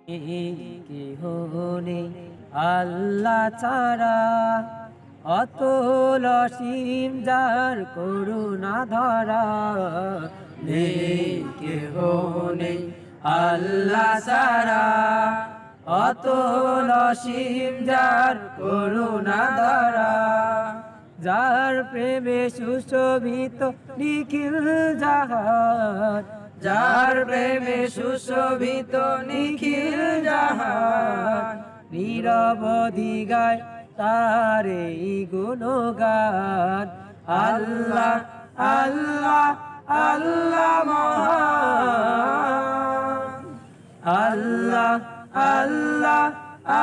কেহ নেই আল্লাহ ছাড়া, অতুল অসীম যার করুণা ধরা। নেই কেহ নেই আল্লাহ ছাড়া, অতুল অসীম যার করুণা ধরা। যার প্রেমে সুশোভিত নিখিল জাহান, যার প্রেমে সুশোভিত নিখিল জাহান। নিরবধি গায় তার এই গুণগান। আল্লাহ আল্লাহ আল্লাহ মহান, আল্লাহ আল্লাহ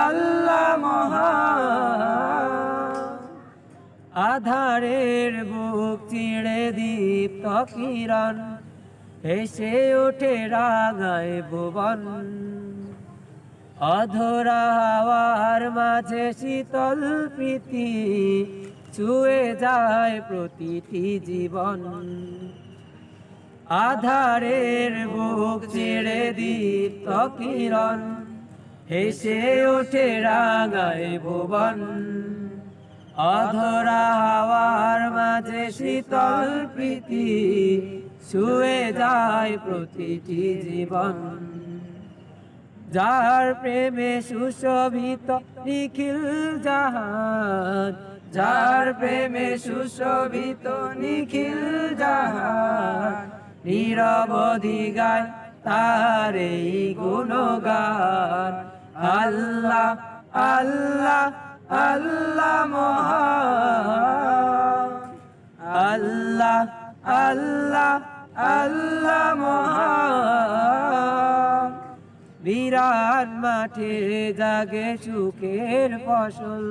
আল্লাহ মহান। আধারের বুক চিড়ে দীপ্ত কিরণ, হেসে ওঠে রাঙায় ভুবন। অধরা হাওয়ার মাঝে শীতল প্রীতি, ছুঁয়ে যায় প্রতিটি জীবন। আধারের বুক চিড়ে দীপ্ত কিরণ, হেসে ওঠে রাঙায় ভুবন। অধরা হাওয়ার মাঝে শীতল প্রীতি, ছুঁয়ে যায় প্রতিটি জীবন। যার প্রেমে সুশোভিত নিখিল জাহান, যার প্রেমে সুশোভিত নিখিল জাহান। নিরবধি গায় তার এই গুণগান। আল্লাহ আল্লাহ আল্লাহ মহান, আল্লাহ আল্লাহ আল্লাহ মহান। বিরাট মাঠে জাগে সুখের ফসল,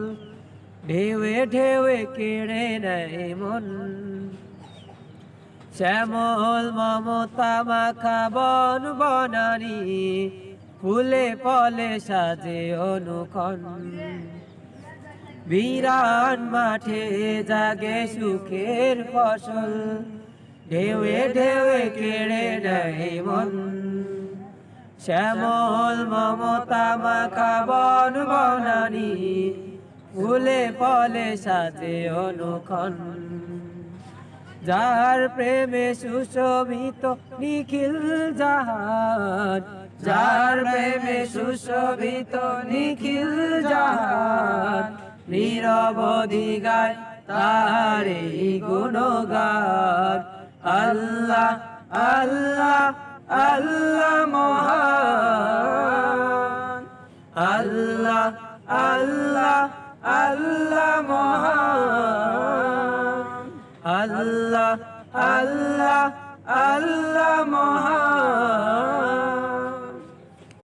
ঢেউয়ে ঢেউয়ে কেড়ে নেয় মন। শ্যামল মমতা মাখা বন বনানী, ফুলে ফলে সাজে অনুক্ষণ। বিরাট মাঠে জাগে সুখের ফসল, ঢেউয়ে ঢেউয়ে কেড়ে নেয় মন। শ্যামল মমতা মাখা বন বনানী, ফুলে ফলে সাজে অনুক্ষণ। যার প্রেমে সুশোভিত নিখিল জাহান, যার প্রেমে সুশোভিত নিখিল জাহান। নিরবধি গায় তার এই গুণগান। আল্লাহ আল্লাহ আল্লাহ মহান, আল্লাহ আল্লাহ আল্লাহ মহান। আল্লাহ আল্লাহ আল্লাহ